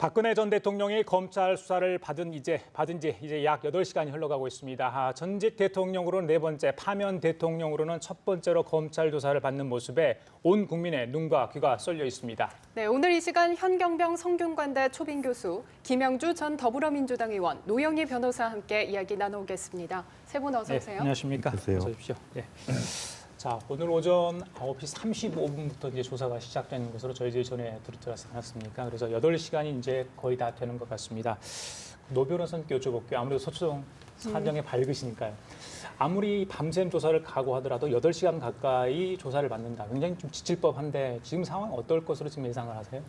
박근혜 전 대통령이 검찰 수사를 받은 지 이제 약 8시간이 흘러가고 있습니다. 전직 대통령으로는 네 번째, 파면 대통령으로는 첫 번째로 검찰 조사를 받는 모습에 온 국민의 눈과 귀가 쏠려 있습니다. 네, 오늘 이 시간 현경병 성균관대 초빙 교수, 김영주 전 더불어민주당 의원, 노영희 변호사와 함께 이야기 나누겠습니다. 세 분 어서 오세요. 네, 안녕하십니까? 어서 오십시오. 네. 자, 오늘 오전 9시 35분부터 이제 조사가 시작되는 것으로 저희들이 전에 들었지 않았습니까? 그래서 8시간이 이제 거의 다 되는 것 같습니다. 노 변호사님께 여쭤볼게요. 아무래도 서초동 사정에 밝으시니까요. 아무리 밤샘 조사를 각오하더라도 8시간 가까이 조사를 받는다. 굉장히 좀 지칠 법한데 지금 상황 어떨 것으로 지금 예상을 하세요?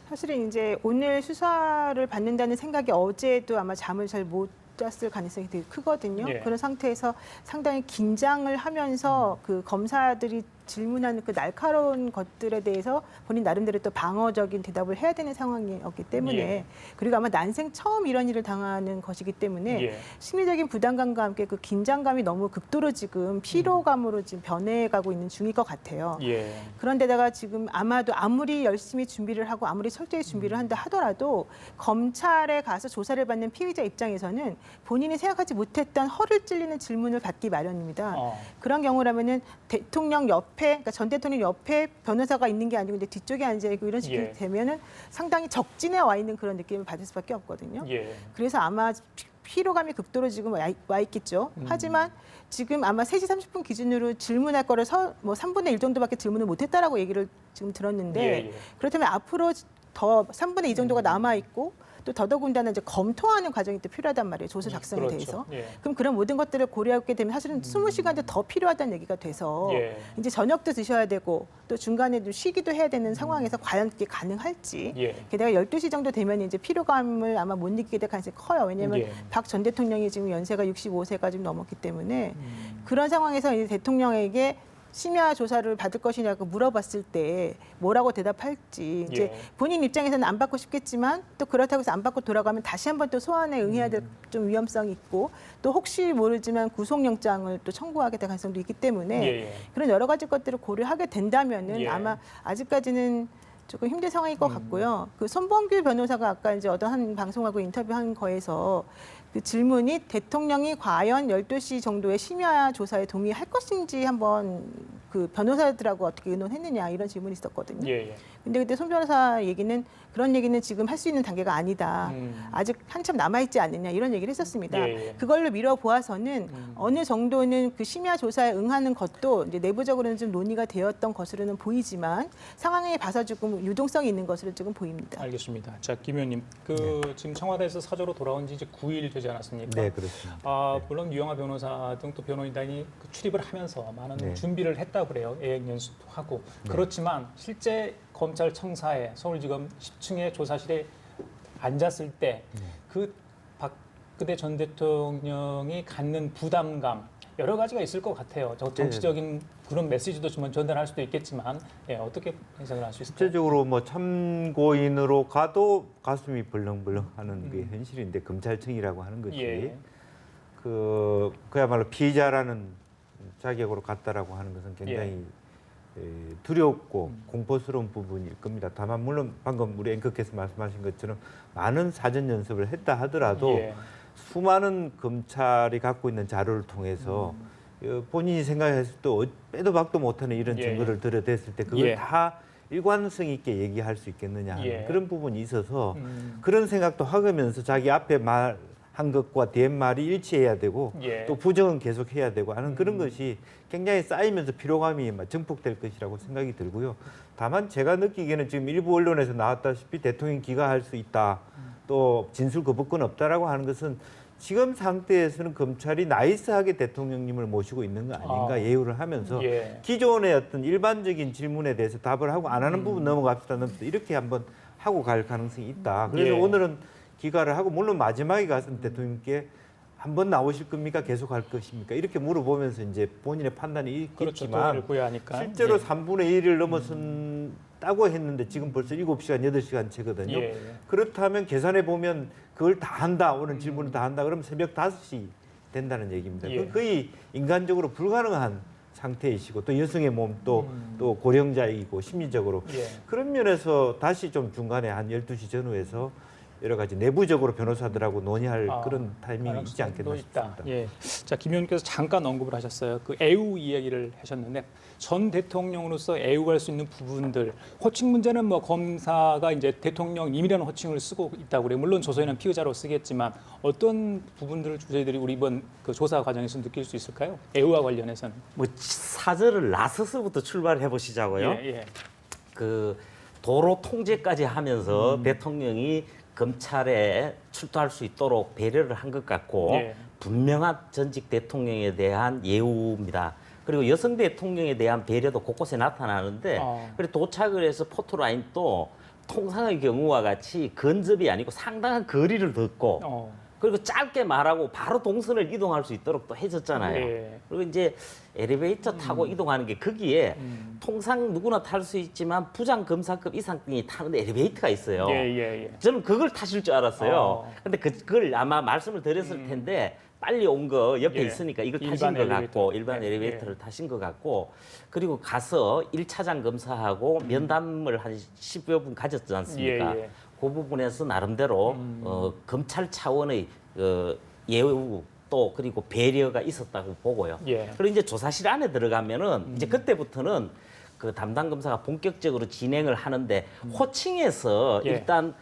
사실은 이제 오늘 수사를 받는다는 생각이 어제도 아마 잠을 잘 못 잤을 가능성이 되게 크거든요. 예. 그런 상태에서 상당히 긴장을 하면서 그 검사들이 질문하는 그 날카로운 것들에 대해서 본인 나름대로 또 방어적인 대답을 해야 되는 상황이었기 때문에 예. 그리고 아마 난생 처음 이런 일을 당하는 것이기 때문에 예. 심리적인 부담감과 함께 그 긴장감이 너무 극도로 지금 피로감으로 지금 변해가고 있는 중일 것 같아요. 예. 그런데다가 지금 아마도 아무리 열심히 준비를 하고 아무리 철저히 준비를 한다 하더라도 검찰에 가서 조사를 받는 피의자 입장에서는 본인이 생각하지 못했던 허를 찔리는 질문을 받기 마련입니다. 그런 경우라면은 대통령 옆에, 그러니까 전 대통령 옆에 변호사가 있는 게 아니고 이제 뒤쪽에 앉아 있고 이런 식이 예. 되면은 상당히 적진에 와 있는 그런 느낌을 받을 수밖에 없거든요. 예. 그래서 아마 피로감이 극도로 지금 와 있겠죠. 하지만 지금 아마 3시 30분 기준으로 질문할 거를 뭐 3분의 1 정도밖에 질문을 못했다라고 얘기를 지금 들었는데 예, 예. 그렇다면 앞으로 더 3분의 2 정도가 남아 있고 또 더더군다나 이제 검토하는 과정이 또 필요하단 말이에요. 조서 작성에 그렇죠. 대해서. 예. 그럼 그런 모든 것들을 고려하게 되면 사실은 20시간도 더 필요하다는 얘기가 돼서 예. 이제 저녁도 드셔야 되고 또 중간에 좀 쉬기도 해야 되는 상황에서 과연 그게 가능할지. 예. 게다가 12시 정도 되면 이제 피로감을 아마 못 느끼게 될 가능성이 커요. 왜냐하면 예. 박 전 대통령이 지금 연세가 65세가 좀 넘었기 때문에 그런 상황에서 이제 대통령에게 심야 조사를 받을 것이냐고 물어봤을 때 뭐라고 대답할지 이제 예. 본인 입장에서는 안 받고 싶겠지만 또 그렇다고 해서 안 받고 돌아가면 다시 한번 또 소환에 응해야 될 좀 위험성이 있고 또 혹시 모르지만 구속영장을 또 청구하게 될 가능성도 있기 때문에 예. 그런 여러 가지 것들을 고려하게 된다면은 예. 아마 아직까지는 조금 힘든 상황일 것 같고요. 그 손범규 변호사가 아까 이제 어떤 한 방송하고 인터뷰한 거에서 그 질문이 대통령이 과연 12시 정도의 심야 조사에 동의할 것인지 한번 그 변호사들하고 어떻게 의논했느냐 이런 질문이 있었거든요. 예. 근데 그때 손 변호사 얘기는 그런 얘기는 지금 할 수 있는 단계가 아니다. 아직 한참 남아있지 않느냐 이런 얘기를 했었습니다. 예. 그걸로 미뤄 보아서는 어느 정도는 그 심야 조사에 응하는 것도 이제 내부적으로는 좀 논의가 되었던 것으로는 보이지만 상황에 봐서 조금 유동성이 있는 것으로 조금 보입니다. 알겠습니다. 자, 김 의원님, 지금 청와대에서 사저로 돌아온 지 이제 9일 되지 않았습니까? 네, 그렇습니다. 물론 유영하 변호사 등 또 변호인단이 출입을 하면서 많은 네. 준비를 했다고 그래요. 예행 연습도 하고. 그렇지만 실제 검찰청사에 서울지검 10층의 조사실에 앉았을 때 그 박근혜 전 대통령이 갖는 부담감 여러 가지가 있을 것 같아요. 정치적인 그런 메시지도 좀 전달할 수도 있겠지만 어떻게 해석을 할 수 있을까요? 실제적으로 뭐 참고인으로 가도 가슴이 벌렁벌렁하는 게 현실인데 검찰청이라고 하는 것이 예. 그야말로 피의자라는 자격으로 갔다라고 하는 것은 굉장히 두렵고 공포스러운 부분일 겁니다. 다만 물론 방금 우리 앵커께서 말씀하신 것처럼 많은 사전 연습을 했다 하더라도 예. 수많은 검찰이 갖고 있는 자료를 통해서 본인이 생각했을 때 빼도 박도 못하는 이런 예. 증거를 들여댔을 때 그걸 예. 다 일관성 있게 얘기할 수 있겠느냐 하는 예. 그런 부분이 있어서 그런 생각도 하면서 자기 앞에 말한 것과 뒤에 말이 일치해야 되고 예. 또 부정은 계속 해야 되고 하는 그런 것이 굉장히 쌓이면서 피로감이 증폭될 것이라고 생각이 들고요. 다만 제가 느끼기에는 지금 일부 언론에서 나왔다시피 대통령 기각할 수 있다. 또 진술 거부권 없다라고 하는 것은 지금 상태에서는 검찰이 나이스하게 대통령님을 모시고 있는 거 아닌가 예우를 하면서 예. 기존의 어떤 일반적인 질문에 대해서 답을 하고 안 하는 부분 넘어갑시다. 이렇게 한번 하고 갈 가능성이 있다. 그래서 예. 오늘은 기각을 하고 물론 마지막에 가서 대통령께 한 번 나오실 겁니까? 계속 할 것입니까? 이렇게 물어보면서 이제 본인의 판단이 그렇죠. 있겠지만 동의를 구해하니까. 실제로 예. 3분의 1을 넘어선다고 했는데 지금 벌써 7시간, 8시간 채거든요. 예. 그렇다면 계산해 보면 그걸 다 한다. 오늘 질문을 다 한다. 그러면 새벽 5시 된다는 얘기입니다. 예. 거의 인간적으로 불가능한 상태이시고 또 여성의 몸도 또 고령자이고 심리적으로 예. 그런 면에서 다시 좀 중간에 한 12시 전후에서 여러 가지 내부적으로 변호사들하고 논의할 그런 타이밍이 있지 않겠나 싶습니다. 예. 자, 김 의원께서 잠깐 언급을 하셨어요. 그 애우 이야기를 하셨는데 전 대통령으로서 애우할 수 있는 부분들, 호칭 문제는 뭐 검사가 이제 대통령님이라는 호칭을 쓰고 있다고 그래요. 물론 조서에는 피의자로 쓰겠지만 어떤 부분들을 저희들이 우리 이번 그 조사 과정에서 느낄 수 있을까요? 애우와 관련해서는. 뭐 사절을 나서서부터 출발해 보시자고요. 예, 예. 그 도로 통제까지 하면서 대통령이 검찰에 출두할 수 있도록 배려를 한 것 같고 예. 분명한 전직 대통령에 대한 예우입니다. 그리고 여성 대통령에 대한 배려도 곳곳에 나타나는데 그리고 도착을 해서 포토라인 또 통상의 경우와 같이 근접이 아니고 상당한 거리를 뒀고 그리고 짧게 말하고 바로 동선을 이동할 수 있도록 또 해줬잖아요. 예. 그리고 이제 엘리베이터 타고 이동하는 게 거기에 통상 누구나 탈 수 있지만 부장 검사급 이상이 타는데 엘리베이터가 있어요. 예. 저는 그걸 타실 줄 알았어요. 근데 그걸 아마 말씀을 드렸을 텐데 빨리 온 거 옆에 예. 있으니까 이걸 타신 일반 것 엘리베이터. 같고 일반 예. 엘리베이터를 타신 것 같고 그리고 가서 1차장 검사하고 면담을 한 10여 분 가졌지 않습니까? 예. 그 부분에서 나름대로 검찰 차원의 예우 또 그리고 배려가 있었다고 보고요. 예. 그리고 이제 조사실 안에 들어가면은 이제 그때부터는 그 담당 검사가 본격적으로 진행을 하는데 호칭에서 예. 일단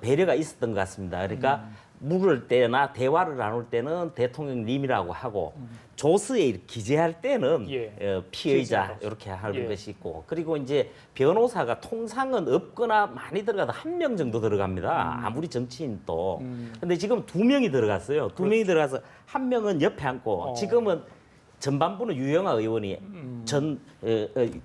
배려가 있었던 것 같습니다. 그러니까 물을 때나 대화를 나눌 때는 대통령님이라고 하고 조서에 기재할 때는 예. 피의자 이렇게 하는 예. 것이 있고 그리고 이제 변호사가 통상은 없거나 많이 들어가도 한 명 정도 들어갑니다. 아무리 정치인도. 근데 지금 2명이 들어갔어요. 2명이 들어가서 한 명은 옆에 앉고 지금은 전반부는 유영아 의원이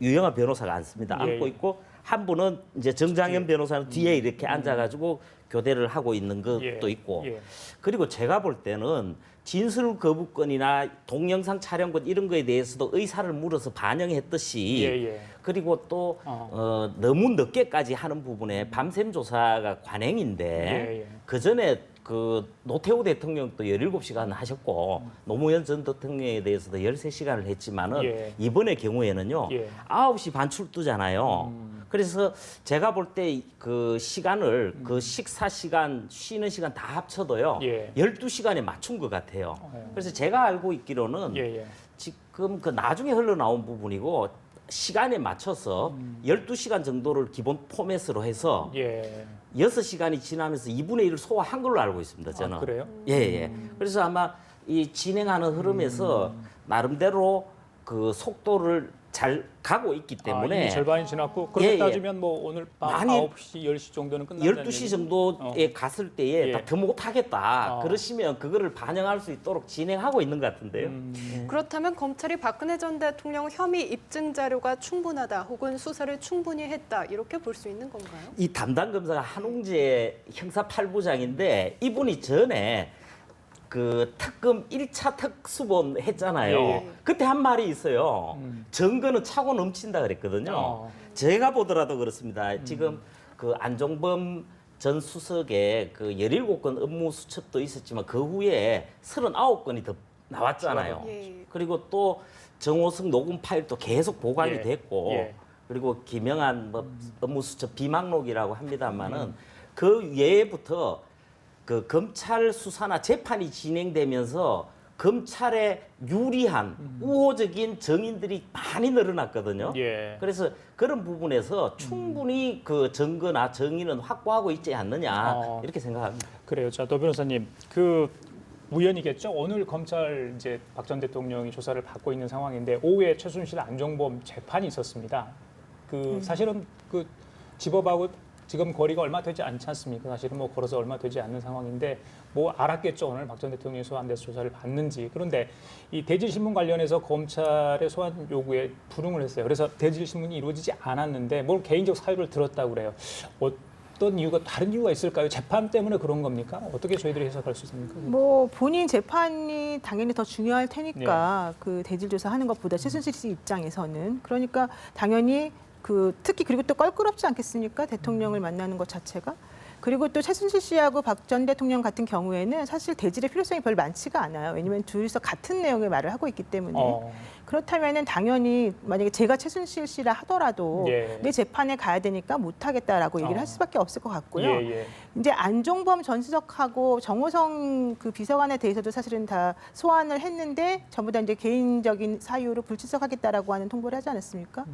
유영아 변호사가 앉습니다. 예. 앉고 있고 한 분은 이제 정장현 변호사는 뒤에 이렇게 앉아가지고 교대를 하고 있는 것도 예. 있고 예. 그리고 제가 볼 때는 진술 거부권이나 동영상 촬영권 이런 거에 대해서도 의사를 물어서 반영했듯이 예. 그리고 또 너무 늦게까지 하는 부분에 밤샘 조사가 관행인데 예. 그 전에 그 노태우 대통령도 17시간 하셨고 노무현 전 대통령에 대해서도 13시간을 했지만은 예. 이번의 경우에는요. 예. 9시 반 출두잖아요. 그래서 제가 볼 때 그 시간을 그 식사 시간, 쉬는 시간 다 합쳐도요. 예. 12시간에 맞춘 것 같아요. 그래서 제가 알고 있기로는 예. 지금 그 나중에 흘러나온 부분이고 시간에 맞춰서 12시간 정도를 기본 포맷으로 해서 예. 6시간이 지나면서 2분의 1을 소화한 걸로 알고 있습니다. 저는. 아, 그래요? 예. 그래서 아마 이 진행하는 흐름에서 나름대로 그 속도를 잘 가고 있기 때문에 이미 절반이 지났고 그렇게 예. 따지면 뭐 오늘 밤 많이 9시, 10시 정도는 끝난다는 12시 얘기죠? 정도에 갔을 때에 예. 더 못하겠다. 어. 그러시면 그거를 반영할 수 있도록 진행하고 있는 것 같은데요. 그렇다면 검찰이 박근혜 전 대통령 혐의 입증 자료가 충분하다 혹은 수사를 충분히 했다 이렇게 볼 수 있는 건가요? 이 담당 검사가 한웅재 형사 8부장인데 이분이 전에 그 특검 1차 특수본 했잖아요. 예. 그때 한 말이 있어요. 증거는 차고 넘친다 그랬거든요. 제가 보더라도 그렇습니다. 지금 그 안종범 전 수석의 그 17건 업무 수첩도 있었지만 그 후에 39건이 더 나왔잖아요. 예. 그리고 또 정호승 녹음 파일도 계속 보관이 예. 됐고 예. 그리고 김영한 뭐 업무 수첩 비망록이라고 합니다만은 그 예부터 그 검찰 수사나 재판이 진행되면서 검찰에 유리한 우호적인 증인들이 많이 늘어났거든요. 예. 그래서 그런 부분에서 충분히 그 증거나 정의는 확보하고 있지 않느냐 이렇게 생각합니다. 그래요. 자, 도 변호사님, 그 우연이겠죠. 오늘 검찰 이제 박 전 대통령이 조사를 받고 있는 상황인데 오후에 최순실 안종범 재판이 있었습니다. 그 사실은 그 집업하고 지금 거리가 얼마 되지 않지 않습니까? 사실은 뭐 걸어서 얼마 되지 않는 상황인데 뭐 알았겠죠. 오늘 박 전 대통령이 소환돼서 조사를 받는지. 그런데 이 대질신문 관련해서 검찰의 소환 요구에 불응을 했어요. 그래서 대질신문이 이루어지지 않았는데 뭘 개인적 사유를 들었다고 그래요. 어떤 이유가 다른 이유가 있을까요? 재판 때문에 그런 겁니까? 어떻게 저희들이 해석할 수 있습니까? 뭐 본인 재판이 당연히 더 중요할 테니까 그 대질 조사하는 것보다 최순실 씨 입장에서는 그러니까 당연히 그 특히 그리고 또 껄끄럽지 않겠습니까? 대통령을 만나는 것 자체가. 그리고 또 최순실 씨하고 박 전 대통령 같은 경우에는 사실 대질의 필요성이 별로 많지가 않아요. 왜냐하면 둘이서 같은 내용의 말을 하고 있기 때문에. 그렇다면은 당연히 만약에 제가 최순실 씨라 하더라도 예. 내 재판에 가야 되니까 못 하겠다라고 얘기를 할 수밖에 없을 것 같고요. 예, 예. 이제 안종범 전 수석하고 정호성 그 비서관에 대해서도 사실은 다 소환을 했는데 전부 다 이제 개인적인 사유로 불출석하겠다라고 하는 통보를 하지 않았습니까?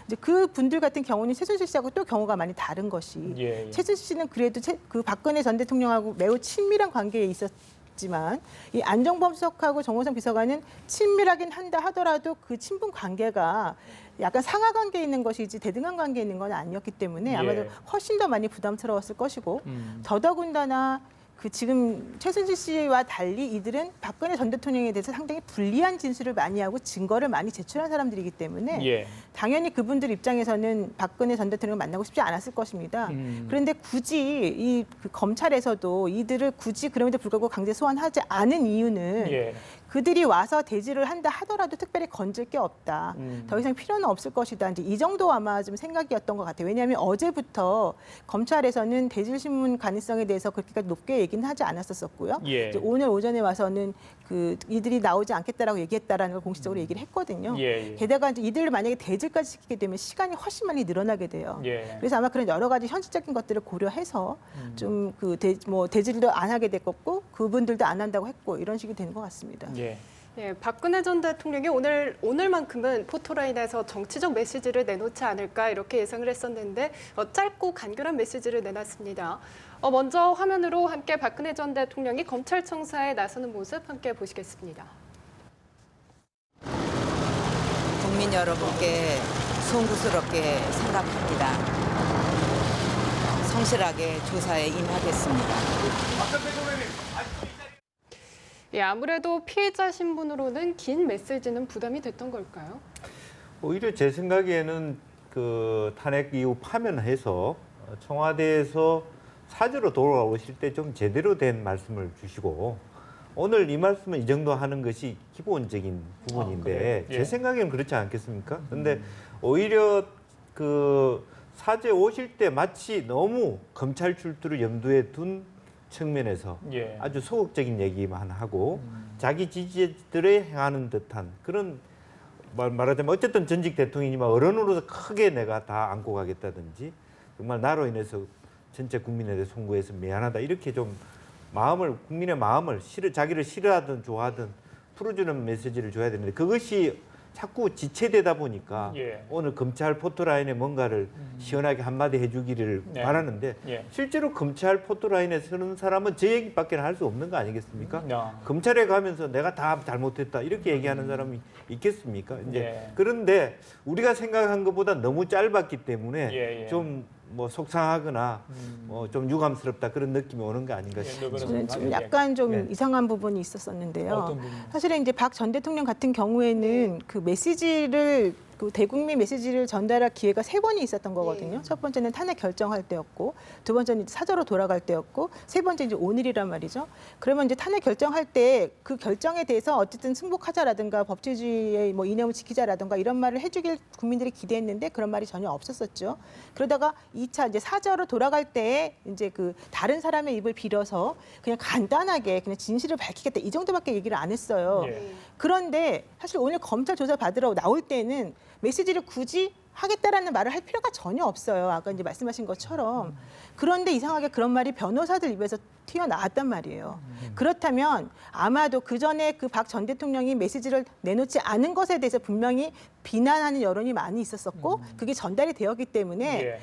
이제 그 분들 같은 경우는 최순실 씨하고 또 경우가 많이 다른 것이 예, 예. 최순실 씨는 그래도 그 박근혜 전 대통령하고 매우 친밀한 관계에 있었지만 이 안종범 수석하고 정호성 비서관은 친밀하긴 한다 하더라도 그 친분 관계가 약간 상하 관계에 있는 것이지 대등한 관계에 있는 건 아니었기 때문에 아마도 예. 훨씬 더 많이 부담스러웠을 것이고 더더군다나 그 지금 최순실 씨와 달리 이들은 박근혜 전 대통령에 대해서 상당히 불리한 진술을 많이 하고 증거를 많이 제출한 사람들이기 때문에 예. 당연히 그분들 입장에서는 박근혜 전 대통령을 만나고 싶지 않았을 것입니다. 그런데 굳이 그 검찰에서도 이들을 굳이 그럼에도 불구하고 강제 소환하지 않은 이유는 예. 그들이 와서 대지를 한다 하더라도 특별히 건질 게 없다. 더 이상 필요는 없을 것이다. 이제 이 정도 아마 좀 생각이었던 것 같아요. 왜냐하면 어제부터 검찰에서는 대질 신문 가능성에 대해서 그렇게까지 높게 얘기는 하지 않았었고요. 예. 이제 오늘 오전에 와서는 그 이들이 나오지 않겠다라고 얘기했다라는 걸 공식적으로 얘기를 했거든요. 예, 예. 게다가 이제 이들을 만약에 대질까지 시키게 되면 시간이 훨씬 많이 늘어나게 돼요. 예. 그래서 아마 그런 여러 가지 현실적인 것들을 고려해서 좀 그 대질도 안 하게 됐고 그분들도 안 한다고 했고 이런 식이 되는 것 같습니다. 예. 예, 박근혜 전 대통령이 오늘만큼은 포토라인에서 정치적 메시지를 내놓지 않을까 이렇게 예상을 했었는데 짧고 간결한 메시지를 내놨습니다. 먼저 화면으로 함께 박근혜 전 대통령이 검찰청사에 나서는 모습 함께 보시겠습니다. 국민 여러분께 송구스럽게 생각합니다. 성실하게 조사에 임하겠습니다. 예, 아무래도 피해자 신분으로는 긴 메시지는 부담이 됐던 걸까요? 오히려 제 생각에는 그 탄핵 이후 파면해서 청와대에서 사저로 돌아오실 때 좀 제대로 된 말씀을 주시고 오늘 이 말씀은 이 정도 하는 것이 기본적인 부분인데 그래요? 예. 제 생각에는 그렇지 않겠습니까? 근데 오히려 그 사제 오실 때 마치 너무 검찰 출두를 염두에 둔 측면에서 예. 아주 소극적인 얘기만 하고 자기 지지자들의 행하는 듯한 그런 말하자면 어쨌든 전직 대통령이지만 어른으로서 크게 내가 다 안고 가겠다든지 정말 나로 인해서 전체 국민에 대해 송구해서 미안하다 이렇게 좀 국민의 마음을 자기를 싫어하든 좋아하든 풀어주는 메시지를 줘야 되는데 그것이 자꾸 지체되다 보니까 예. 오늘 검찰 포토라인에 뭔가를 시원하게 한마디 해주기를 네. 바라는데 예. 실제로 검찰 포토라인에 서는 사람은 제 얘기밖에 할 수 없는 거 아니겠습니까? 야. 검찰에 가면서 내가 다 잘못했다 이렇게 얘기하는 사람이 있겠습니까? 이제 예. 그런데 우리가 생각한 것보다 너무 짧았기 때문에 예, 예. 좀 뭐 속상하거나 좀 유감스럽다 그런 느낌이 오는 게 아닌가 예, 싶습니다. 저는 지금 예. 약간 좀 예. 이상한 부분이 있었었는데요. 어떤 부분? 사실은 이제 박 전 대통령 같은 경우에는 그 메시지를 그 대국민 메시지를 전달할 기회가 3번이 있었던 거거든요. 예. 첫 번째는 탄핵 결정할 때였고, 두 번째는 이제 사저로 돌아갈 때였고, 세 번째 이제 오늘이란 말이죠. 그러면 이제 탄핵 결정할 때 그 결정에 대해서 어쨌든 승복하자라든가 법치주의의 뭐 이념을 지키자라든가 이런 말을 해주길 국민들이 기대했는데 그런 말이 전혀 없었었죠. 그러다가 2차 이제 사저로 돌아갈 때 이제 그 다른 사람의 입을 빌어서 그냥 간단하게 그냥 진실을 밝히겠다 이 정도밖에 얘기를 안 했어요. 예. 그런데 사실 오늘 검찰 조사 받으러 나올 때는 메시지를 굳이 하겠다라는 말을 할 필요가 전혀 없어요. 아까 이제 말씀하신 것처럼. 그런데 이상하게 그런 말이 변호사들 입에서 튀어나왔단 말이에요. 그렇다면 아마도 그 전에 그 박 전 대통령이 메시지를 내놓지 않은 것에 대해서 분명히 비난하는 여론이 많이 있었었고 그게 전달이 되었기 때문에 예.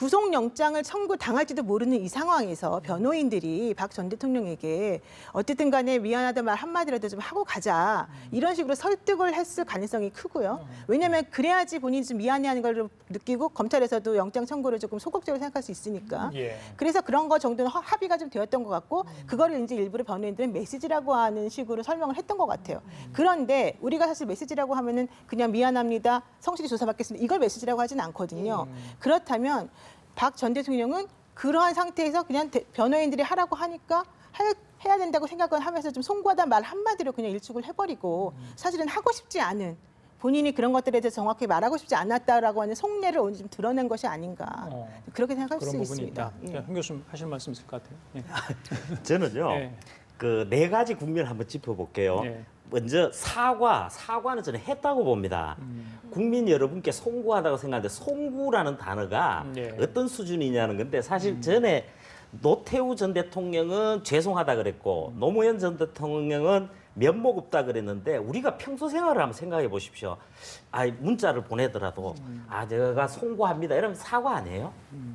구속영장을 청구당할지도 모르는 이 상황에서 변호인들이 박 전 대통령에게 어쨌든 간에 미안하다 말 한마디라도 좀 하고 가자 이런 식으로 설득을 했을 가능성이 크고요. 왜냐하면 그래야지 본인이 좀 미안해하는 걸 느끼고 검찰에서도 영장 청구를 조금 소극적으로 생각할 수 있으니까. 예. 그래서 그런 거 정도는 합의가 좀 되었던 것 같고 그거를 이제 일부러 변호인들은 메시지라고 하는 식으로 설명을 했던 것 같아요. 그런데 우리가 사실 메시지라고 하면은 그냥 미안합니다. 성실히 조사받겠습니다. 이걸 메시지라고 하진 않거든요. 그렇다면 박 전 대통령은 그러한 상태에서 그냥 변호인들이 하라고 하니까 해야 된다고 생각을 하면서 좀 송구하다 말 한마디로 그냥 일축을 해버리고 사실은 하고 싶지 않은 본인이 그런 것들에 대해서 정확히 말하고 싶지 않았다라고 하는 속내를 오늘 좀 드러낸 것이 아닌가 그렇게 생각할 그런 네. 부분이 수 있습니다. 있다. 예. 한 교수님 하실 말씀 있을 것 같아요. 예. 저는요. 예. 그 4가지 국면을 한번 짚어볼게요. 예. 먼저 사과는 저는 했다고 봅니다. 국민 여러분께 송구하다고 생각하는데 송구라는 단어가 예. 어떤 수준이냐는 건데 사실 전에 노태우 전 대통령은 죄송하다 그랬고 노무현 전 대통령은 면목 없다 그랬는데 우리가 평소 생활을 한번 생각해 보십시오. 문자를 보내더라도 제가 송구합니다 이러면 사과 아니에요?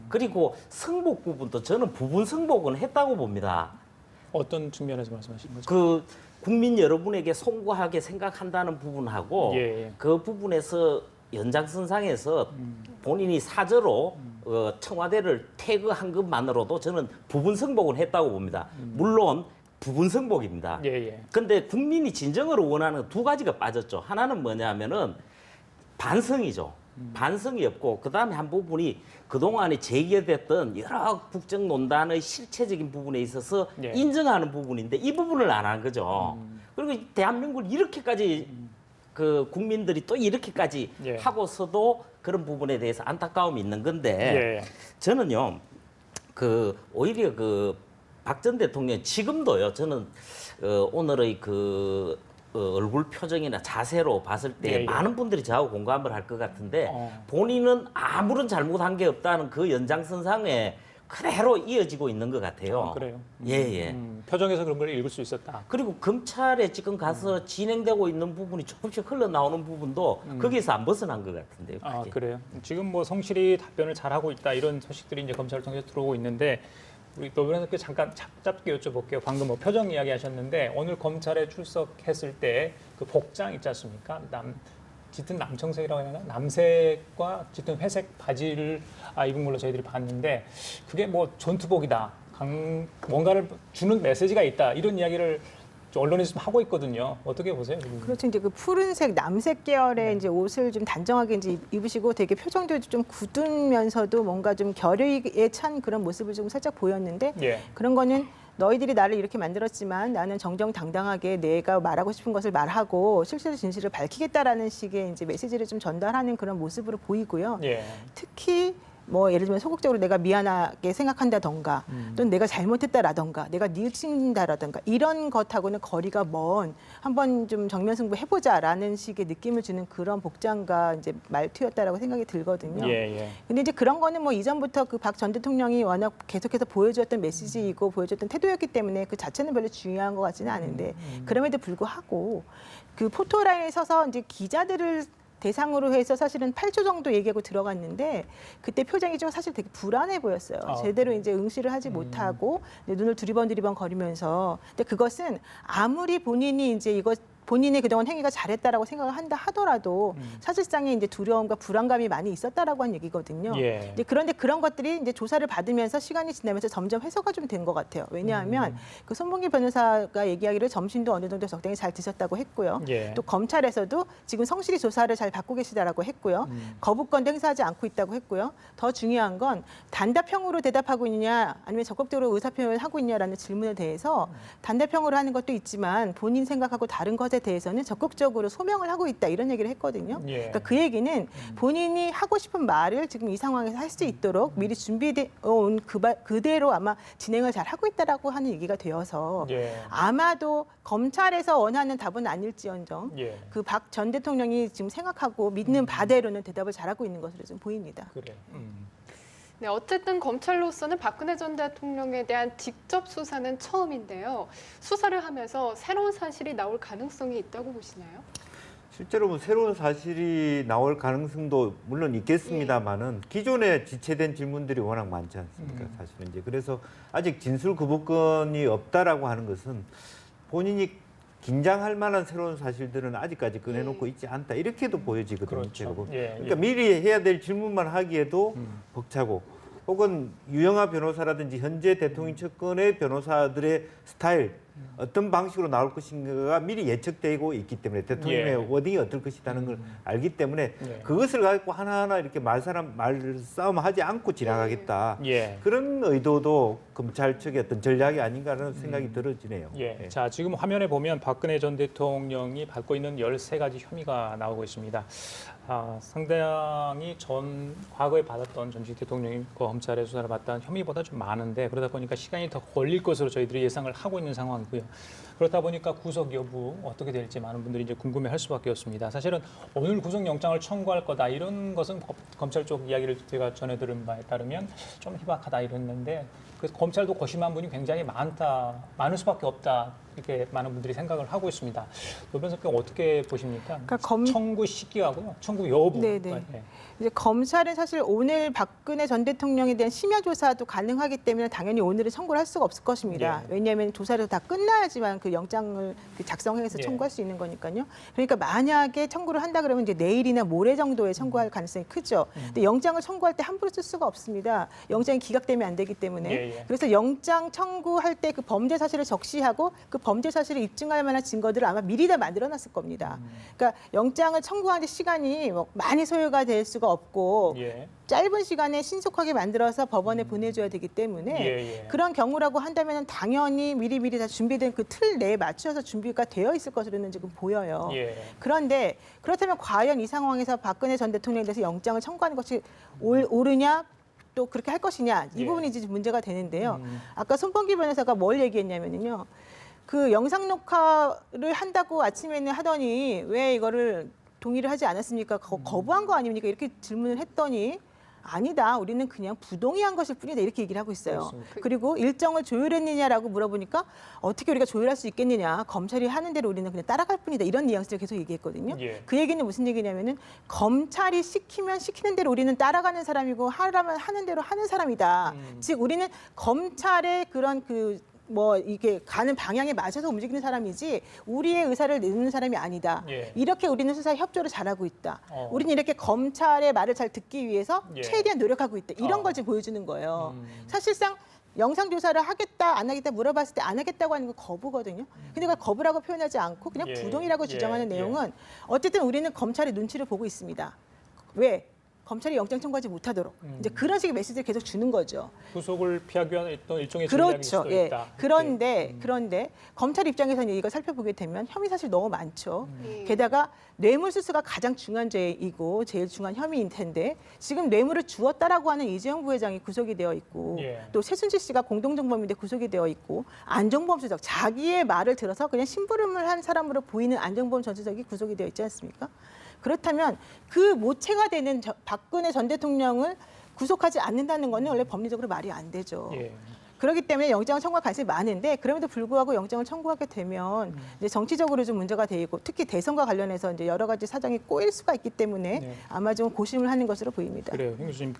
그리고 승복 부분도 저는 부분 승복은 했다고 봅니다. 어떤 측면에서 말씀하시는 거죠? 그 국민 여러분에게 송구하게 생각한다는 부분하고 예. 그 부분에서 연장선상에서 본인이 사저로 청와대를 퇴거한 것만으로도 저는 부분 승복은 했다고 봅니다. 물론 부분 승복입니다. 예. 근데 국민이 진정으로 원하는 두 가지가 빠졌죠. 하나는 뭐냐면은 반성이죠. 반성이 없고 그다음에 한 부분이 그동안에 제기됐던 여러 국정농단의 실체적인 부분에 있어서 예. 인정하는 부분인데 이 부분을 안 한 거죠. 그리고 이 대한민국을 이렇게까지 그 국민들이 또 이렇게까지 예. 하고서도 그런 부분에 대해서 안타까움이 있는 건데 예. 저는요 오히려 박 전 대통령 지금도요 저는 오늘의 얼굴 표정이나 자세로 봤을 때 예. 많은 분들이 저하고 공감을 할 것 같은데 어. 본인은 아무런 잘못한 게 없다는 그 연장선상에 그대로 이어지고 있는 것 같아요. 그래요. 예. 표정에서 그런 걸 읽을 수 있었다. 그리고 검찰에 지금 가서 진행되고 있는 부분이 조금씩 흘러나오는 부분도 거기에서 안 벗어난 것 같은데요. 그게. 그래요. 지금 뭐 성실히 답변을 잘하고 있다 이런 소식들이 이제 검찰을 통해서 들어오고 있는데 우리 노 변호사께 잠깐 짧게 여쭤볼게요. 방금 뭐 표정 이야기 하셨는데 오늘 검찰에 출석했을 때 그 복장 있지 않습니까? 짙은 남청색이라고 해야 되나? 남색과 짙은 회색 바지를 입은 걸로 저희들이 봤는데 그게 뭐 전투복이다. 뭔가를 주는 메시지가 있다. 이런 이야기를 언론에서 좀 하고 있거든요. 어떻게 보세요? 그렇죠. 이제 그 푸른색 남색 계열의 이제 옷을 좀 단정하게 이제 입으시고 되게 표정도 좀 굳으면서도 뭔가 좀 결의에 찬 그런 모습을 좀 살짝 보였는데 예. 그런 거는 너희들이 나를 이렇게 만들었지만 나는 정정당당하게 내가 말하고 싶은 것을 말하고 실체적 진실을 밝히겠다라는 식의 이제 메시지를 좀 전달하는 그런 모습으로 보이고요. 예. 특히 뭐 예를 들면 소극적으로 내가 미안하게 생각한다던가 또는 내가 잘못했다라던가 내가 뉘우친다라던가 이런 것하고는 거리가 먼 한번 좀 정면 승부 해보자라는 식의 느낌을 주는 그런 복장과 이제 말투였다라고 생각이 들거든요. 예. 근데 이제 그런 거는 뭐 이전부터 그 박 전 대통령이 워낙 계속해서 보여주었던 메시지이고 보여줬던 태도였기 때문에 그 자체는 별로 중요한 것 같지는 않은데 그럼에도 불구하고 그 포토라인에 서서 이제 기자들을 대상으로 해서 사실은 8초 정도 얘기하고 들어갔는데 그때 표정이 좀 사실 되게 불안해 보였어요. 제대로 이제 응시를 하지 못하고 눈을 두리번 거리면서. 근데 그것은 아무리 본인이 이제 본인이 그동안 행위가 잘했다라고 생각을 한다 하더라도 사실상의 이제 두려움과 불안감이 많이 있었다라고 한 얘기거든요. 예. 이제 그런데 그런 것들이 이제 조사를 받으면서 시간이 지나면서 점점 해소가 좀 된 것 같아요. 왜냐하면 그 손봉길 변호사가 얘기하기를 점심도 어느 정도 적당히 잘 드셨다고 했고요. 예. 또 검찰에서도 지금 성실히 조사를 잘 받고 계시다라고 했고요. 거부권도 행사하지 않고 있다고 했고요. 더 중요한 건 단답형으로 대답하고 있느냐 아니면 적극적으로 의사표현을 하고 있냐라는 질문에 대해서 단답형으로 하는 것도 있지만 본인 생각하고 다른 것에 대해서는 적극적으로 소명을 하고 있다 이런 얘기를 했거든요. 예. 그러니까 그 얘기는 본인이 하고 싶은 말을 지금 이 상황에서 할 수 있도록 미리 준비돼 온 그대로 아마 진행을 잘 하고 있다라고 하는 얘기가 되어서 예. 아마도 검찰에서 원하는 답은 아닐지언정 예. 그 박 전 대통령이 지금 생각하고 믿는 바대로는 대답을 잘하고 있는 것으로 좀 보입니다. 그래. 네, 어쨌든 검찰로서는 박근혜 전 대통령에 대한 직접 수사는 처음인데요. 수사를 하면서 새로운 사실이 나올 가능성이 있다고 보시나요? 실제로 뭐 새로운 사실이 나올 가능성도 물론 있겠습니다만은 기존에 지체된 질문들이 워낙 많지 않습니까? 사실은 이제 그래서 아직 진술 거부권이 없다라고 하는 것은 본인이 긴장할 만한 새로운 사실들은 아직까지 꺼내놓고 있지 않다 이렇게도 보여지거든요. 그렇죠. 제가 보면. 예. 그러니까 미리 해야 될 질문만 하기에도 벅차고 혹은 유영하 변호사라든지 현재 대통령 측근의 변호사들의 스타일 어떤 방식으로 나올 것인가가 미리 예측되고 있기 때문에 대통령의 예. 워딩이 어떨 것이라는 걸 알기 때문에 예. 그것을 가지고 하나하나 이렇게 말싸움 하지 않고 지나가겠다. 예. 그런 의도도 검찰 측의 어떤 전략이 아닌가라는 생각이 들어지네요. 예. 예. 자, 지금 화면에 보면 박근혜 전 대통령이 받고 있는 13가지 혐의가 나오고 있습니다. 상당히 과거에 받았던 전직 대통령이 검찰의 수사를 받던 혐의보다 좀 많은데 그러다 보니까 시간이 더 걸릴 것으로 저희들이 예상을 하고 있는 상황이에요. 많고요. 그렇다 보니까 구속 여부 어떻게 될지 많은 분들이 이제 궁금해할 수밖에 없습니다. 사실은 오늘 구속영장을 청구할 거다 이런 것은 검찰 쪽 이야기를 제가 전해 들은 바에 따르면 좀 희박하다 이랬는데 그래서 검찰도 고심한 분이 굉장히 많을 수밖에 없다 이렇게 많은 분들이 생각을 하고 있습니다. 노 변호사님 어떻게 보십니까? 그러니까 청구 시기하고요, 청구 여부. 네네. 네. 이제 검찰은 사실 오늘 박근혜 전 대통령에 대한 심야 조사도 가능하기 때문에 당연히 오늘은 청구를 할 수가 없을 것입니다. 예. 왜냐하면 조사를 다 끝나야지만 그 영장을 작성해서 예. 청구할 수 있는 거니까요. 그러니까 만약에 청구를 한다 그러면 이제 내일이나 모레 정도에 청구할 가능성이 크죠. 근데 영장을 청구할 때 함부로 쓸 수가 없습니다. 영장이 기각되면 안 되기 때문에. 예. 그래서 영장 청구할 때 그 범죄 사실을 적시하고 그 범죄 사실을 입증할 만한 증거들을 아마 미리 다 만들어놨을 겁니다. 그러니까 영장을 청구하는 시간이 뭐 많이 소요가 될 수가 없고 예. 짧은 시간에 신속하게 만들어서 법원에 보내줘야 되기 때문에 예. 그런 경우라고 한다면 당연히 미리미리 다 준비된 그 틀 내에 맞춰서 준비가 되어 있을 것으로는 지금 보여요. 예. 그런데 그렇다면 과연 이 상황에서 박근혜 전 대통령에 대해서 영장을 청구하는 것이 옳으냐? 또 그렇게 할 것이냐? 이 예. 부분이 이제 문제가 되는데요. 아까 손범기 변호사가 뭘 얘기했냐면요. 그 영상 녹화를 한다고 아침에는 하더니 왜 이거를 동의를 하지 않았습니까? 거부한 거 아닙니까? 이렇게 질문을 했더니 아니다. 우리는 그냥 부동의한 것일 뿐이다. 이렇게 얘기를 하고 있어요. 그렇습니다. 그리고 일정을 조율했느냐라고 물어보니까 어떻게 우리가 조율할 수 있겠느냐. 검찰이 하는 대로 우리는 그냥 따라갈 뿐이다. 이런 뉘앙스를 계속 얘기했거든요. 예. 그 얘기는 무슨 얘기냐면은 검찰이 시키면 시키는 대로 우리는 따라가는 사람이고 하라면 하는 대로 하는 사람이다. 즉 우리는 검찰의 그런 뭐 이게 가는 방향에 맞춰서 움직이는 사람이지 우리의 의사를 내놓는 사람이 아니다. 예. 이렇게 우리는 수사에 협조를 잘하고 있다. 어. 우리는 이렇게 검찰의 말을 잘 듣기 위해서 예. 최대한 노력하고 있다. 이런 어. 걸 지금 보여주는 거예요. 사실상 영상 조사를 하겠다 안 하겠다 물어봤을 때 안 하겠다고 하는 건 거부거든요. 근데 그걸 거부라고 표현하지 않고 그냥 예. 부동의라고 예. 주장하는 예. 내용은 어쨌든 우리는 검찰의 눈치를 보고 있습니다. 왜? 검찰이 영장 청구하지 못하도록 이제 그런 식의 메시지를 계속 주는 거죠. 구속을 피하기 위한 어떤 일종의 전략일 그렇죠. 수도 예. 있다. 그런데 검찰 입장에서는 이걸 살펴보게 되면 혐의 사실 너무 많죠. 게다가 뇌물수수가 가장 중요한 죄이고 제일 중요한 혐의인 텐데 지금 뇌물을 주었다라고 하는 이재용 부회장이 구속이 되어 있고 예. 또 최순실 씨가 공동정범인데 구속이 되어 있고 안종범 수석 자기의 말을 들어서 그냥 심부름을 한 사람으로 보이는 안종범 전 수석이 구속이 되어 있지 않습니까? 그렇다면 그 모체가 되는 박근혜 전 대통령을 구속하지 않는다는 것은 원래 법리적으로 말이 안 되죠. 예. 그렇기 때문에 영장을 청구할 가능성이 많은데 그럼에도 불구하고 영장을 청구하게 되면 이제 정치적으로 좀 문제가 되고 특히 대선과 관련해서 이제 여러 가지 사정이 꼬일 수가 있기 때문에 네. 아마 좀 고심을 하는 것으로 보입니다. 그래요, 형 교수님.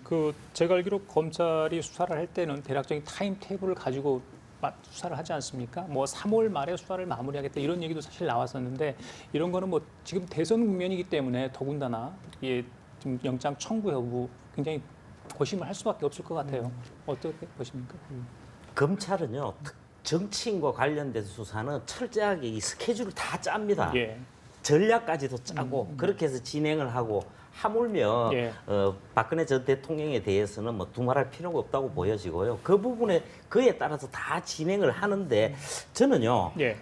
제가 알기로 검찰이 수사를 할 때는 대략적인 타임 테이블을 가지고 수사를 하지 않습니까? 뭐 3월 말에 수사를 마무리하겠다 이런 얘기도 사실 나왔었는데 이런 거는 뭐 지금 대선 국면이기 때문에 더군다나 지금 영장 청구 여부 굉장히 고심을 할 수밖에 없을 것 같아요. 어떻게 보십니까? 검찰은요 정치인과 관련된 수사는 철저하게 이 스케줄을 다 짭니다. 예. 전략까지도 짜고 그렇게 해서 진행을 하고 하물며 예. 박근혜 전 대통령에 대해서는 뭐 두말할 필요가 없다고 보여지고요. 그 부분에 그에 따라서 다 진행을 하는데 저는요. 예.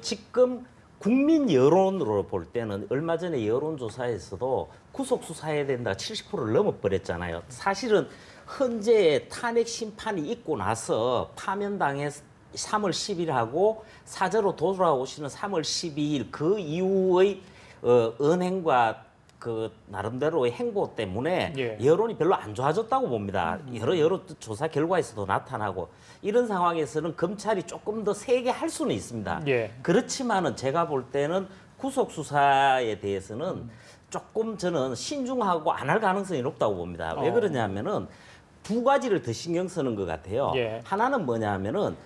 지금 국민 여론으로 볼 때는 얼마 전에 여론조사에서도 구속 수사해야 된다 70%를 넘어버렸잖아요. 사실은 헌재 탄핵 심판이 있고 나서 파면당해 3월 10일하고 사저로 돌아오시는 3월 12일 그 이후의 언행과 그 나름대로의 행보 때문에 예. 여론이 별로 안 좋아졌다고 봅니다. 여러 조사 결과에서도 나타나고 이런 상황에서는 검찰이 조금 더 세게 할 수는 있습니다. 예. 그렇지만은 제가 볼 때는 구속 수사에 대해서는 조금 저는 신중하고 안 할 가능성이 높다고 봅니다. 왜 그러냐면은 두 가지를 더 신경 쓰는 것 같아요. 예. 하나는 뭐냐면은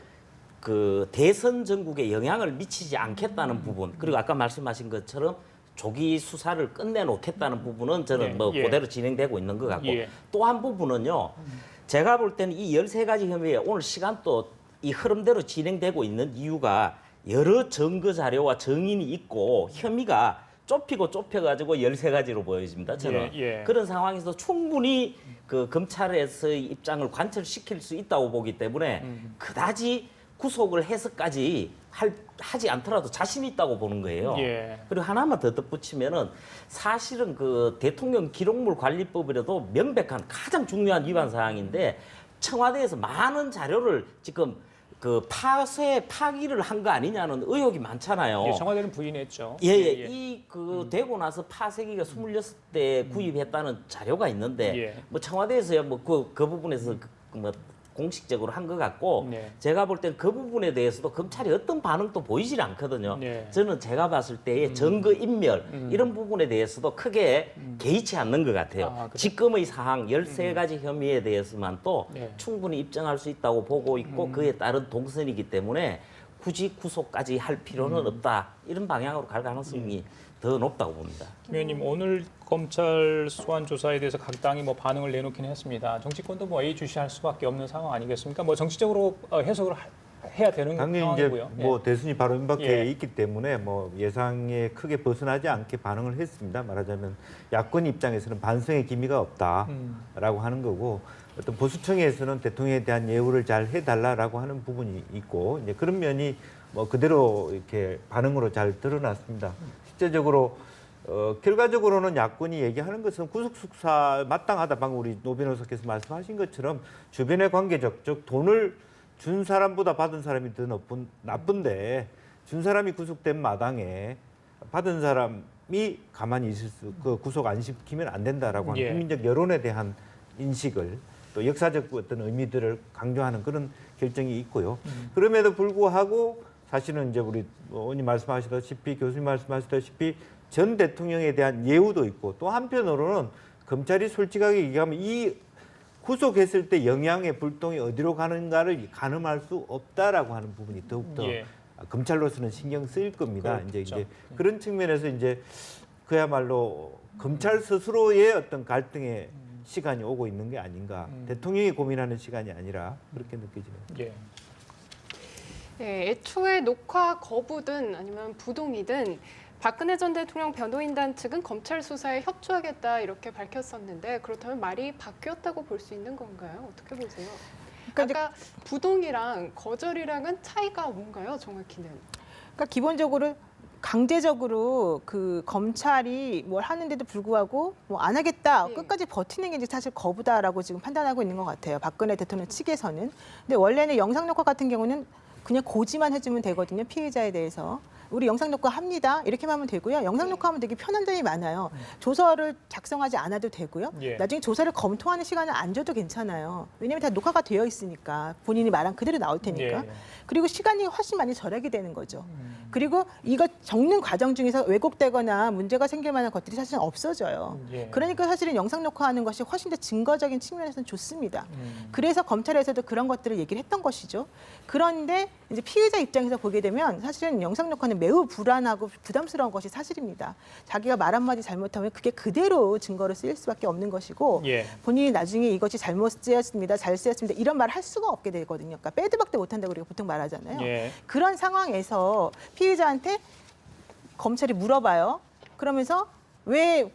그 대선 전국에 영향을 미치지 않겠다는 부분 그리고 아까 말씀하신 것처럼 조기 수사를 끝내놓겠다는 부분은 저는 예, 뭐 예. 그대로 진행되고 있는 것 같고 예. 또 한 부분은요. 제가 볼 때는 이 13가지 혐의에 오늘 시간 또 이 흐름대로 진행되고 있는 이유가 여러 증거 자료와 증인이 있고 혐의가 좁히고 좁혀가지고 13가지로 보여집니다. 저는 예. 그런 상황에서 충분히 그 검찰에서의 입장을 관철시킬 수 있다고 보기 때문에 그다지 구속을 해서까지 하지 않더라도 자신 있다고 보는 거예요. 예. 그리고 하나만 더 덧붙이면은 사실은 그 대통령 기록물 관리법이라도 명백한 가장 중요한 위반 사항인데 청와대에서 많은 자료를 지금 그 파기를 한 거 아니냐는 의혹이 많잖아요. 예, 청와대는 부인했죠. 예. 이 되고 나서 파쇄기가 26대 구입했다는 자료가 있는데 예. 뭐 청와대에서야 뭐 그 부분에서 뭐 공식적으로 한 것 같고 네. 제가 볼 땐 그 부분에 대해서도 검찰이 어떤 반응도 보이질 않거든요. 네. 저는 제가 봤을 때의 증거 인멸 이런 부분에 대해서도 크게 개의치 않는 것 같아요. 아, 그래요? 지금의 사항 13가지 혐의에 대해서만 또 네. 충분히 입증할 수 있다고 보고 있고 그에 따른 동선이기 때문에 굳이 구속까지 할 필요는 없다. 이런 방향으로 갈 가능성이 더 높다고 봅니다. 김 의원님, 오늘 검찰 소환 조사에 대해서 각 당이 뭐 반응을 내놓긴 했습니다. 정치권도 뭐 예의주시할 수밖에 없는 상황 아니겠습니까? 뭐 정치적으로 해석을 해야 되는 당연히 이제 상황이고요. 뭐 대선이 바로 임박해 예. 있기 때문에 뭐 예상에 크게 벗어나지 않게 반응을 했습니다. 말하자면 야권 입장에서는 반성의 기미가 없다라고 하는 거고 어떤 보수층에서는 대통령에 대한 예우를 잘 해달라라고 하는 부분이 있고 이제 그런 면이 뭐 그대로 이렇게 반응으로 잘 드러났습니다. 실제적으로 결과적으로는 야권이 얘기하는 것은 구속수사 마땅하다. 방금 우리 노 변호사께서 말씀하신 것처럼 주변의 관계적, 즉 돈을 준 사람보다 받은 사람이 더 나쁜데 준 사람이 구속된 마당에 받은 사람이 가만히 있을 그 구속 안 시키면 안 된다라고 하는 예. 국민적 여론에 대한 인식을 또 역사적 어떤 의미들을 강조하는 그런 결정이 있고요. 그럼에도 불구하고 사실은 이제 우리 의원님 말씀하시다시피 교수님 말씀하시다시피 전 대통령에 대한 예우도 있고 또 한편으로는 검찰이 솔직하게 얘기하면 이 구속했을 때 영향의 불똥이 어디로 가는가를 가늠할 수 없다라고 하는 부분이 더욱더 예. 검찰로서는 신경 쓰일 겁니다. 그렇죠. 이제 그런 측면에서 이제 그야말로 검찰 스스로의 어떤 갈등의 시간이 오고 있는 게 아닌가. 대통령이 고민하는 시간이 아니라 그렇게 느껴지네요. 예. 네, 애초에 녹화 거부든 아니면 부동이든 박근혜 전 대통령 변호인단 측은 검찰 수사에 협조하겠다 이렇게 밝혔었는데 그렇다면 말이 바뀌었다고 볼 수 있는 건가요? 어떻게 보세요? 그러니까 아까 부동이랑 거절이랑은 차이가 뭔가요, 정확히는? 그러니까 기본적으로 강제적으로 그 검찰이 뭘 하는데도 불구하고 뭐 안 하겠다 예. 끝까지 버티는 게 이제 사실 거부다라고 지금 판단하고 있는 것 같아요. 박근혜 대통령 측에서는. 근데 원래는 영상 녹화 같은 경우는 그냥 고지만 해주면 되거든요. 피해자에 대해서. 우리 영상 녹화 합니다. 이렇게만 하면 되고요. 영상 녹화하면 되게 편한 점이 많아요. 조서를 작성하지 않아도 되고요. 예. 나중에 조사를 검토하는 시간을 안 줘도 괜찮아요. 왜냐하면 다 녹화가 되어 있으니까 본인이 말한 그대로 나올 테니까. 예. 그리고 시간이 훨씬 많이 절약이 되는 거죠. 그리고 이거 적는 과정 중에서 왜곡되거나 문제가 생길 만한 것들이 사실은 없어져요. 예. 그러니까 사실은 영상 녹화하는 것이 훨씬 더 증거적인 측면에서는 좋습니다. 그래서 검찰에서도 그런 것들을 얘기를 했던 것이죠. 그런데 이제 피해자 입장에서 보게 되면 사실은 영상 녹화는 매우 불안하고 부담스러운 것이 사실입니다. 자기가 말 한마디 잘못하면 그게 그대로 증거로 쓰일 수밖에 없는 것이고 예. 본인이 나중에 이것이 잘못 쓰였습니다, 잘 쓰였습니다 이런 말 할 수가 없게 되거든요. 그러니까 빼도 박도 못한다고 우리가 보통 말하잖아요. 예. 그런 상황에서 피해자한테 검찰이 물어봐요. 그러면서 왜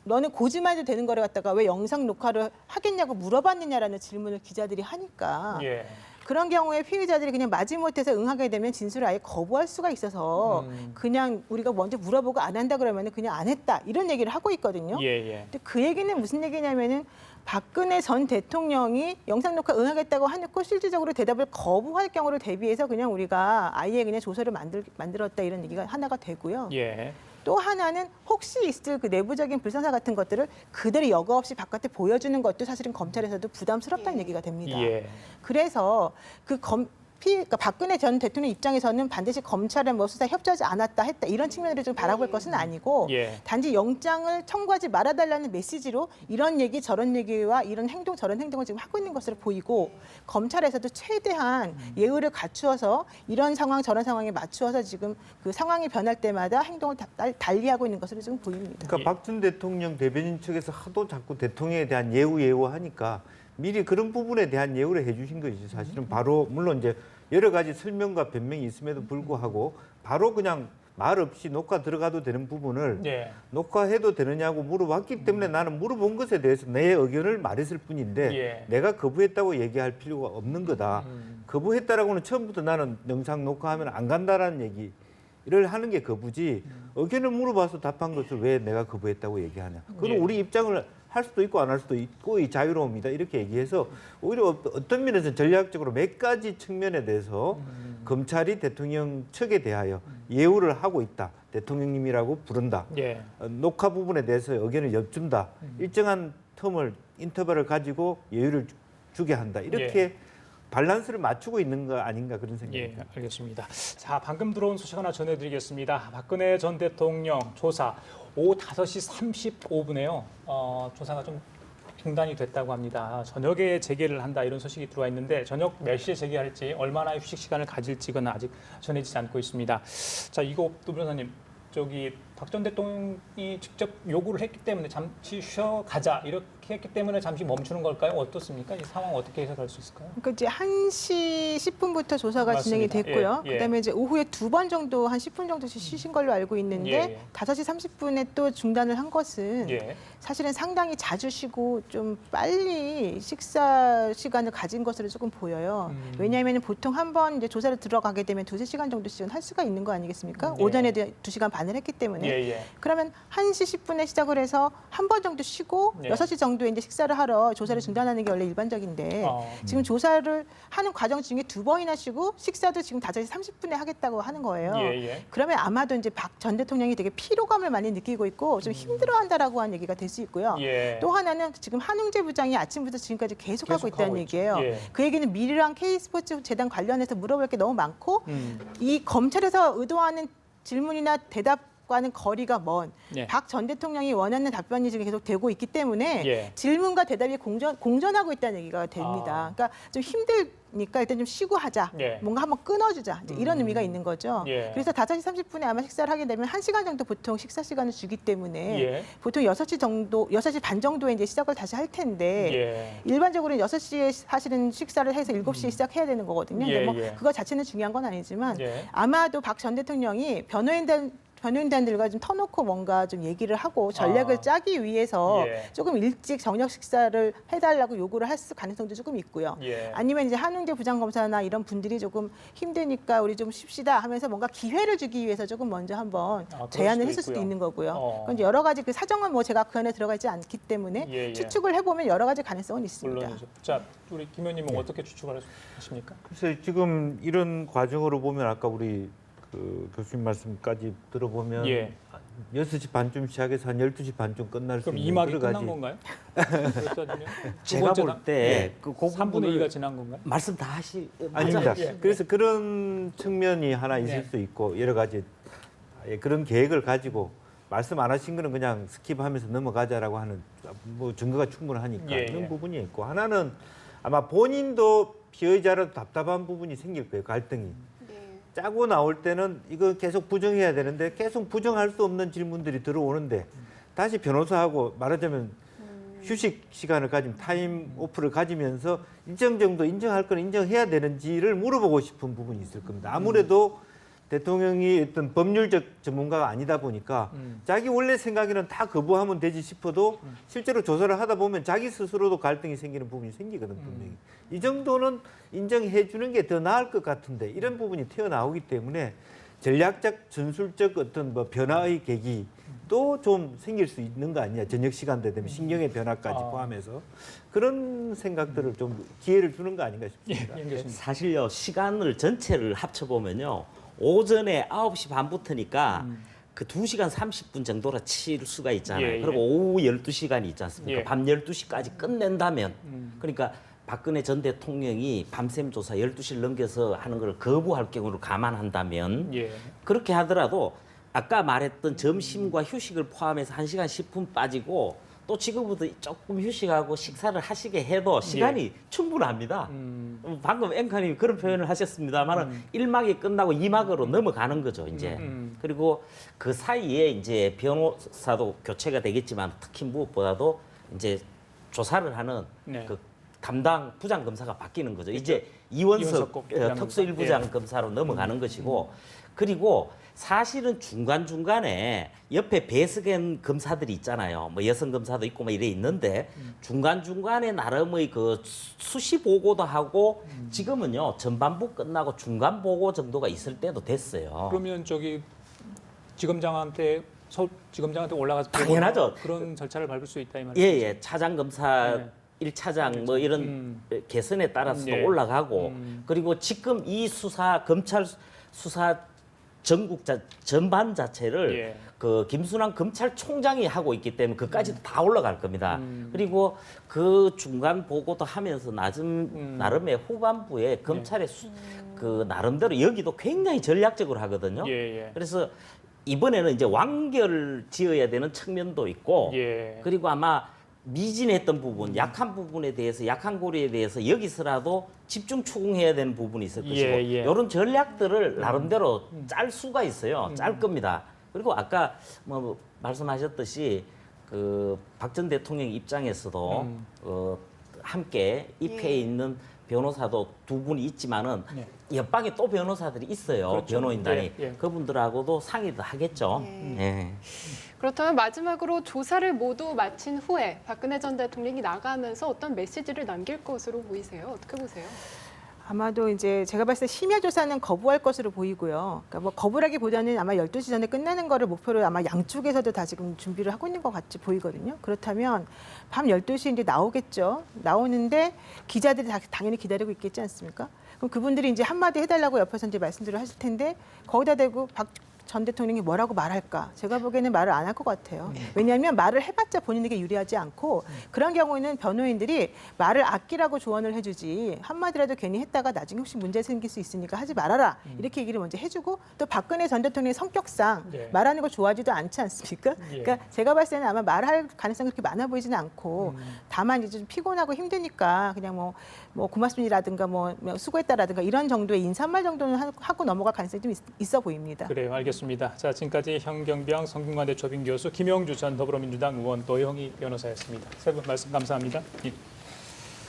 너는 고지만 해도 되는 거를 갖다가 왜 영상 녹화를 하겠냐고 물어봤느냐라는 질문을 기자들이 하니까 예. 그런 경우에 피해자들이 그냥 마지못해서 응하게 되면 진술을 아예 거부할 수가 있어서 그냥 우리가 먼저 물어보고 안 한다 그러면 그냥 안 했다 이런 얘기를 하고 있거든요. 예. 예. 근데 그 얘기는 무슨 얘기냐면은 박근혜 전 대통령이 영상 녹화 응하겠다고 하놓고 실질적으로 대답을 거부할 경우를 대비해서 그냥 우리가 아예 그냥 조서를 만들었다 이런 얘기가 하나가 되고요. 예. 또 하나는 혹시 있을 그 내부적인 불상사 같은 것들을 그대로 여과 없이 바깥에 보여주는 것도 사실은 검찰에서도 부담스럽다는 예. 얘기가 됩니다. 예. 그래서 그러니까 박근혜 전 대통령 입장에서는 반드시 검찰에 뭐 수사에 협조하지 않았다 했다 이런 측면으로 좀 바라볼 것은 아니고 예. 단지 영장을 청구하지 말아달라는 메시지로 이런 얘기 저런 얘기와 이런 행동 저런 행동을 지금 하고 있는 것으로 보이고 검찰에서도 최대한 예의를 갖추어서 이런 상황 저런 상황에 맞추어서 지금 그 상황이 변할 때마다 행동을 달리하고 있는 것으로 지금 보입니다. 그러니까 박 전 대통령 대변인 측에서 하도 자꾸 대통령에 대한 예우 하니까 미리 그런 부분에 대한 예우를 해주신 것이죠. 사실은 바로 물론 이제 여러 가지 설명과 변명이 있음에도 불구하고 바로 그냥 말 없이 녹화 들어가도 되는 부분을 예. 녹화해도 되느냐고 물어봤기 때문에 나는 물어본 것에 대해서 내 의견을 말했을 뿐인데 예. 내가 거부했다고 얘기할 필요가 없는 거다. 거부했다라고는 처음부터 나는 영상 녹화하면 안 간다라는 얘기를 하는 게 거부지 의견을 물어봐서 답한 것을 왜 내가 거부했다고 얘기하냐. 그건 예. 우리 입장을 할 수도 있고 안 할 수도 있고 이 자유로움이다 이렇게 얘기해서 오히려 어떤 면에서 전략적으로 몇 가지 측면에 대해서 검찰이 대통령 측에 대하여 예우를 하고 있다. 대통령님이라고 부른다. 예. 녹화 부분에 대해서 의견을 엿준다. 일정한 텀을 인터벌을 가지고 예우를 주게 한다. 이렇게 밸런스를 맞추고 있는 거 아닌가 그런 생각입니다. 예, 알겠습니다. 자, 방금 들어온 소식 하나 전해드리겠습니다. 박근혜 전 대통령 조사 오후 5시 35분에요. 조사가 좀 중단이 됐다고 합니다. 저녁에 재개를 한다 이런 소식이 들어와 있는데 저녁 몇 시에 재개할지 얼마나 휴식 시간을 가질지는 아직 전해지지 않고 있습니다. 자, 이거 또 변호사님, 저기 박 전 대통령이 직접 요구를 했기 때문에 잠시 쉬어가자 이렇게 했기 때문에 잠시 멈추는 걸까요? 어떻습니까? 이 상황 어떻게 해석할 수 있을까요? 그러니까 이제 1시 10분부터 조사가 진행이 맞습니다. 됐고요. 예, 예. 그다음에 이제 오후에 2번 정도 한 10분 정도씩 쉬신 걸로 알고 있는데 예, 예. 5시 30분에 또 중단을 한 것은 예. 사실은 상당히 자주 쉬고 좀 빨리 식사 시간을 가진 것으로 조금 보여요. 왜냐하면 보통 한 번 이제 조사를 들어가게 되면 2-3시간 정도씩은 할 수가 있는 거 아니겠습니까? 예. 오전에 2시간 반을 했기 때문에. 예. 그러면 1시 10분에 시작을 해서 한 번 정도 쉬고 예. 6시 정도에 이제 식사를 하러 조사를 중단하는 게 원래 일반적인데 지금 조사를 하는 과정 중에 2번이나 쉬고 식사도 지금 5시 30분에 하겠다고 하는 거예요. 예. 그러면 아마도 이제 박 전 대통령이 되게 피로감을 많이 느끼고 있고 좀 힘들어한다라고 하는 얘기가 될 수 있고요. 예. 또 하나는 지금 한웅재 부장이 아침부터 지금까지 계속하고 있다는 계속하고 얘기예요. 있죠. 예. 그 얘기는 미래랑 K스포츠 재단 관련해서 물어볼 게 너무 많고 음. 이 검찰에서 의도하는 질문이나 대답과는 거리가 먼 예. 박 전 대통령이 원하는 답변이 지금 계속 되고 있기 때문에 예. 질문과 대답이 공전하고 있다는 얘기가 됩니다. 아. 그러니까 좀 힘들니까 일단 좀 쉬고 하자. 예. 뭔가 한번 끊어주자. 이제 이런 의미가 있는 거죠. 예. 그래서 5시 30분에 아마 식사를 하게 되면 1시간 정도 보통 식사 시간을 주기 때문에 예. 보통 6시 정도, 6시 반 정도에 이제 시작을 다시 할 텐데 예. 일반적으로는 6시에 사실은 식사를 해서 7시에 시작해야 되는 거거든요. 근데 뭐 예. 그거 자체는 중요한 건 아니지만 예. 아마도 박 전 대통령이 변호인단들과 좀 터놓고 뭔가 좀 얘기를 하고 전략을 아. 짜기 위해서 예. 조금 일찍 저녁 식사를 해달라고 요구를 할 가능성도 조금 있고요. 예. 아니면 이제 한웅재 부장검사나 이런 분들이 조금 힘드니까 우리 좀 쉽시다 하면서 뭔가 기회를 주기 위해서 조금 먼저 한번 그럴 제안을 수도 했을 수도 있고요. 있는 거고요. 어. 그건 여러 가지 그 사정은 뭐 제가 그 안에 들어가지 않기 때문에 예. 추측을 해보면 여러 가지 가능성은 있습니다. 물론이죠. 자, 우리 김 의원님은 어떻게 추측을 하십니까? 글쎄 지금 이런 과정으로 보면 아까 우리 그 교수님 말씀까지 들어보면 예. 6시 반쯤 시작해서 한 12시 반쯤 끝날 수 그럼 있는 2막이 여러 끝난 가지 건가요? 그렇다면요? 제가 볼 때 그 3분의 2가 지난 건가요? 말씀 다 하시 아닙니다. 예. 그래서 그런 측면이 하나 있을 네. 수 있고 여러 가지 그런 계획을 가지고 말씀 안 하신 거는 그냥 스킵하면서 넘어가자라고 하는 뭐 증거가 충분하니까 예, 이런 예. 부분이 있고 하나는 아마 본인도 피의자라도 답답한 부분이 생길 거예요. 갈등이. 짜고 나올 때는 이거 계속 부정해야 되는데 계속 부정할 수 없는 질문들이 들어오는데 다시 변호사하고 말하자면 휴식 시간을 가지면 타임 오프를 가지면서 일정 정도 인정할 건 인정해야 되는지를 물어보고 싶은 부분이 있을 겁니다. 아무래도 대통령이 어떤 법률적 전문가가 아니다 보니까 자기 원래 생각에는 다 거부하면 되지 싶어도 실제로 조사를 하다 보면 자기 스스로도 갈등이 생기는 부분이 생기거든 분명히. 이 정도는 인정해 주는 게 더 나을 것 같은데 이런 부분이 튀어나오기 때문에 전략적 전술적 어떤 뭐 변화의 계기도 좀 생길 수 있는 거 아니냐. 저녁 시간대 되면 신경의 변화까지 포함해서 그런 생각들을 좀 기회를 주는 거 아닌가 싶습니다. 예, 교수님. 사실요 시간을 전체를 합쳐보면요 오전에 9시 반부터니까 그 2시간 30분 정도라 칠 수가 있잖아요. 예, 예. 그리고 오후 12시간이 있지 않습니까? 예. 밤 12시까지 끝낸다면 그러니까 박근혜 전 대통령이 밤샘 조사 12시를 넘겨서 하는 걸 거부할 경우를 감안한다면 예. 그렇게 하더라도 아까 말했던 점심과 휴식을 포함해서 1시간 10분 빠지고 또 지금부터 조금 휴식하고 식사를 하시게 해도 시간이 충분합니다. 방금 앵커님이 그런 표현을 하셨습니다만 1막이 끝나고 2막으로 넘어가는 거죠, 이제. 그리고 그 사이에 이제 변호사도 교체가 되겠지만 특히 무엇보다도 이제 조사를 하는 네. 그 담당 부장 검사가 바뀌는 거죠. 이제 이원석 꼭 부장 특수 1부장 검사. 검사로 넘어가는 것이고 그리고 사실은 중간중간에 옆에 배석한 검사들이 있잖아요. 뭐 여성 검사도 있고 뭐 이래 있는데 중간중간에 나름의 그 수시 보고도 하고 지금은요 전반부 끝나고 중간 보고 정도가 있을 때도 됐어요. 그러면 저기 지검장한테 서울지검장한테 올라가서 당연하죠. 그런 절차를 밟을 수 있다 이 말이죠. 예. 차장 검사 네. 1차장 뭐 이런 개선에 따라서도 예. 올라가고 그리고 지금 이 수사 검찰 수사 전국 전반 자체를 예. 그 김순환 검찰총장이 하고 있기 때문에 그까지도 다 올라갈 겁니다. 그리고 그 중간 보고도 하면서 나름의 후반부에 검찰의 그 나름대로 여기도 굉장히 전략적으로 하거든요. 예. 그래서 이번에는 이제 완결 지어야 되는 측면도 있고 예. 그리고 아마 미진했던 부분, 약한 부분에 대해서 약한 고리에 대해서 여기서라도 집중 추궁해야 되는 부분이 있을 것이고 예. 이런 전략들을 나름대로 짤 수가 있어요. 짤 겁니다. 그리고 아까 뭐 말씀하셨듯이 그 박 전 대통령 입장에서도 함께 입회에 있는 변호사도 두 분이 있지만은 네. 옆방에 또 변호사들이 있어요. 그렇죠. 변호인단이 예. 그분들하고도 상의도 하겠죠. 예. 그렇다면 마지막으로 조사를 모두 마친 후에 박근혜 전 대통령이 나가면서 어떤 메시지를 남길 것으로 보이세요? 어떻게 보세요? 아마도 이제 제가 봤을 때 심야 조사는 거부할 것으로 보이고요. 그러니까 뭐 거부라기보다는 아마 12시 전에 끝나는 거를 목표로 아마 양쪽에서도 다 지금 준비를 하고 있는 것 같이 보이거든요. 그렇다면 밤 12시에 이제 나오겠죠. 나오는데 기자들이 당연히 기다리고 있겠지 않습니까? 그럼 그분들이 이제 한마디 해달라고 옆에서 이제 말씀들을 하실 텐데 거기다 대고 박 전 대통령이 뭐라고 말할까? 제가 보기에는 말을 안 할 것 같아요. 왜냐하면 말을 해봤자 본인에게 유리하지 않고 그런 경우에는 변호인들이 말을 아끼라고 조언을 해주지 한마디라도 괜히 했다가 나중에 혹시 문제 생길 수 있으니까 하지 말아라. 이렇게 얘기를 먼저 해주고 또 박근혜 전 대통령의 성격상 예. 말하는 거 좋아하지도 않지 않습니까? 예. 그러니까 제가 봤을 때는 아마 말할 가능성이 그렇게 많아 보이지는 않고 다만 이제 좀 피곤하고 힘드니까 그냥 뭐 고맙습니다라든가 뭐 수고했다라든가 이런 정도의 인사말 정도는 하고 넘어갈 가능성이 좀 있어 보입니다. 그래요. 알겠습니다. 자, 지금까지 현경병 성균관대 조빙 교수 김영주 전 더불어민주당 의원 노영희 변호사였습니다. 세 분 말씀 감사합니다. 예.